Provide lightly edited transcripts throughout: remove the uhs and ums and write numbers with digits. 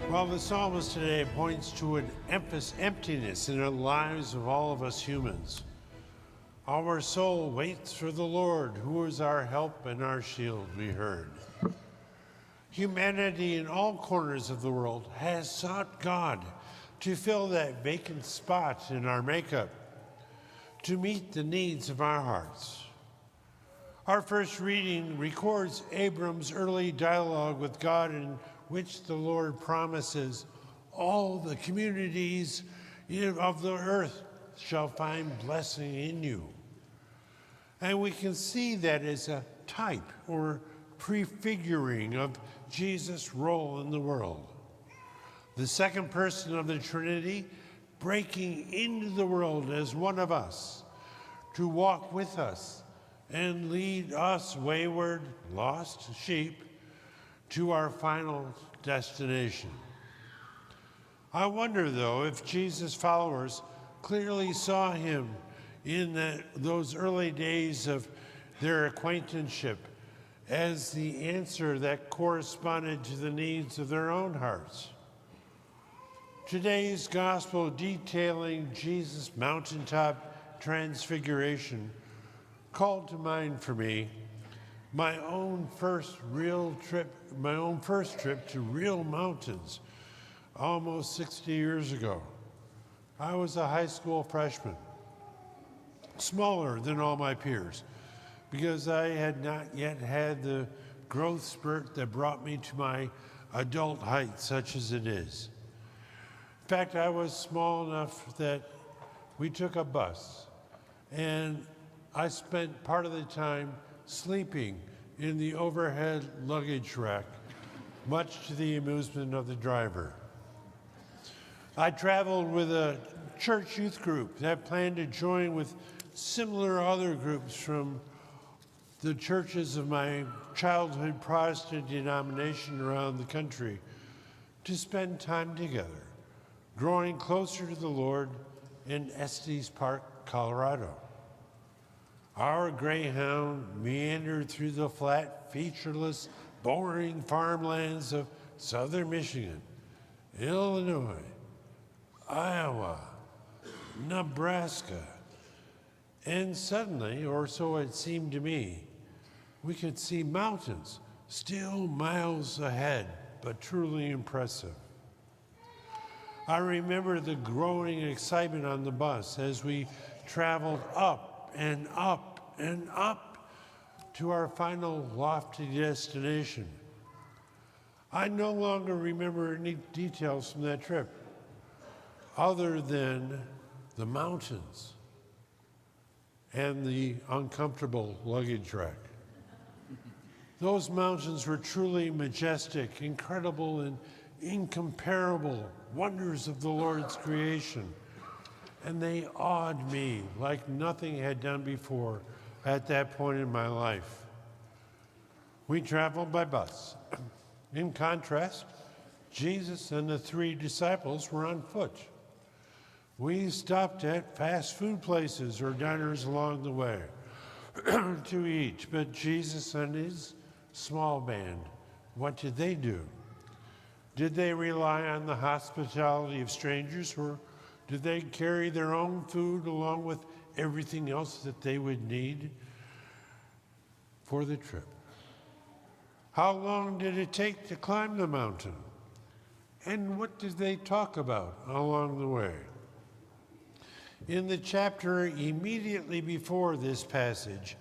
Well, the psalmist today points to an emptiness in the lives of all of us humans. Our soul waits for the Lord, who is our help and our shield, we heard. Humanity in all corners of the world has sought God to fill that vacant spot in our makeup, to meet the needs of our hearts. Our first reading records Abram's early dialogue with God, in which the Lord promises all the communities of the earth shall find blessing in you. And we can see that as a type or prefiguring of Jesus' role in the world. The second person of the Trinity breaking into the world as one of us, to walk with us and lead us wayward, lost sheep to our final destination. I wonder, though, if Jesus' followers clearly saw him in those early days of their acquaintanceship as the answer that corresponded to the needs of their own hearts. Today's gospel detailing Jesus' mountaintop transfiguration called to mind for me my own first trip to real mountains almost 60 years ago. I was a high school freshman, smaller than all my peers, because I had not yet had the growth spurt that brought me to my adult height, such as it is. In fact, I was small enough that we took a bus, and I spent part of the time sleeping in the overhead luggage rack, much to the amusement of the driver. I traveled with a church youth group that planned to join with similar other groups from the churches of my childhood Protestant denomination around the country to spend time together, growing closer to the Lord in Estes Park, Colorado. Our Greyhound meandered through the flat, featureless, boring farmlands of southern Michigan, Illinois, Iowa, Nebraska, and suddenly, or so it seemed to me, we could see mountains still miles ahead, but truly impressive. I remember the growing excitement on the bus as we traveled up and up and up to our final lofty destination. I no longer remember any details from that trip other than the mountains and the uncomfortable luggage rack. Those mountains were truly majestic, incredible, and incomparable wonders of the Lord's creation. And they awed me like nothing had done before at that point in my life. We traveled by bus. In contrast, Jesus and the 3 disciples were on foot. We stopped at fast food places or diners along the way to eat, but Jesus and his small band, what did they do? Did they rely on the hospitality of strangers, or did they carry their own food along with everything else that they would need for the trip? How long did it take to climb the mountain? And what did they talk about along the way? In the chapter immediately before this passage,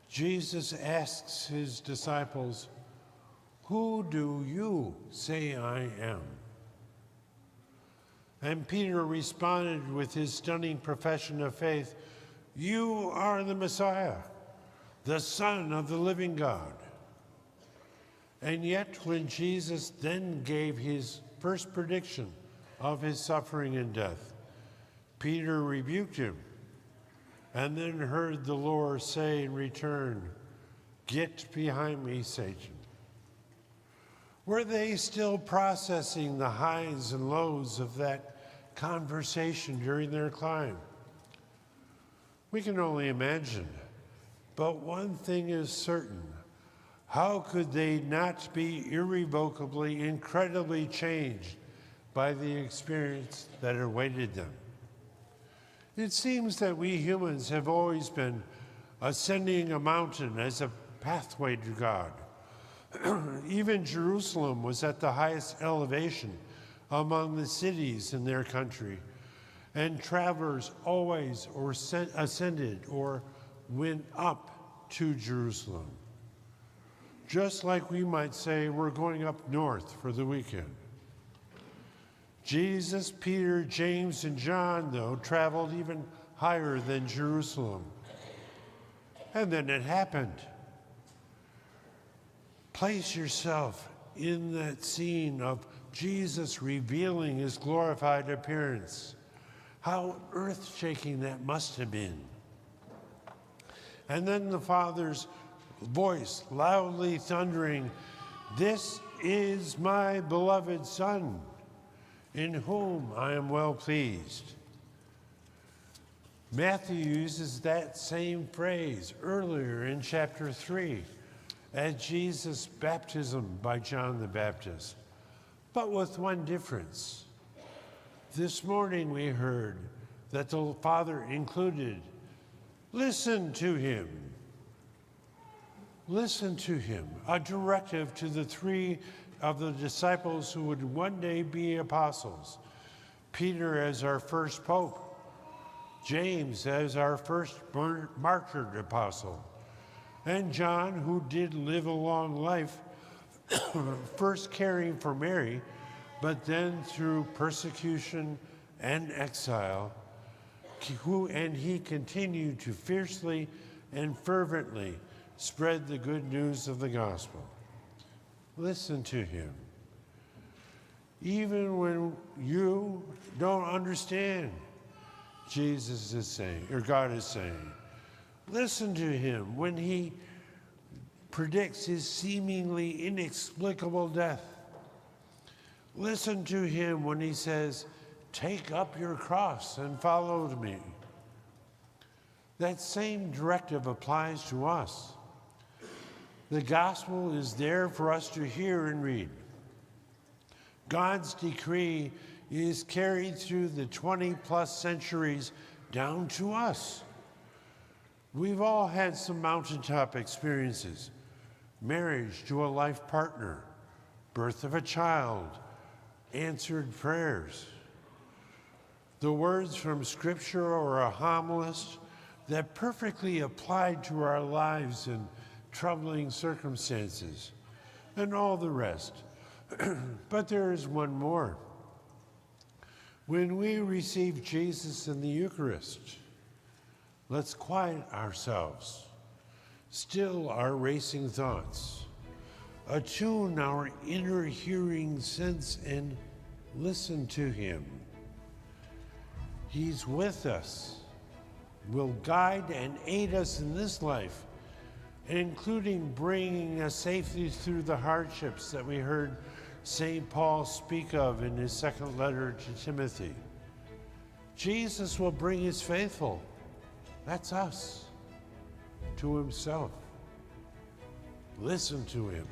Jesus asks his disciples, "Who do you say I am?" And Peter responded with his stunning profession of faith, "You are the Messiah, the Son of the living God." And yet, when Jesus then gave his first prediction of his suffering and death, Peter rebuked him and then heard the Lord say in return, "Get behind me, Satan." Were they still processing the highs and lows of that conversation during their climb? We can only imagine. But one thing is certain. How could they not be irrevocably, incredibly changed by the experience that awaited them. It seems that we humans have always been ascending a mountain as a pathway to God. Even Jerusalem was at the highest elevation among the cities in their country, and travelers always ascended or went up to Jerusalem. Just like we might say we're going up north for the weekend. Jesus, Peter, James, and John, though, traveled even higher than Jerusalem. And then it happened. Place yourself in that scene of Jesus revealing his glorified appearance. How earth-shaking that must have been. And then the Father's voice loudly thundering, "This is my beloved Son, in whom I am well pleased." Matthew uses that same phrase earlier in chapter 3 at Jesus' baptism by John the Baptist, but with one difference. This morning we heard that the Father included, "Listen to him." Listen to him, a directive to the three of the disciples who would one day be apostles. Peter as our first pope, James as our first martyred apostle, and John, who did live a long life, first caring for Mary, but then through persecution and exile, he continued to fiercely and fervently spread the good news of the gospel. Listen to him. Even when you don't understand, Jesus is saying, or God is saying, listen to him when he predicts his seemingly inexplicable death. Listen to him when he says, "Take up your cross and follow me." That same directive applies to us. The gospel is there for us to hear and read. God's decree is carried through the 20-plus centuries down to us. We've all had some mountaintop experiences: marriage to a life partner, birth of a child, answered prayers. The words from Scripture or a homilist that perfectly applied to our lives in troubling circumstances, and all the rest. But there is one more. When we receive Jesus in the Eucharist, let's quiet ourselves, still our racing thoughts, attune our inner hearing sense, and listen to him. He's with us, will guide and aid us in this life, including bringing us safely through the hardships that we heard St. Paul speak of in his second letter to Timothy. Jesus will bring his faithful, that's us, to himself. Listen to him.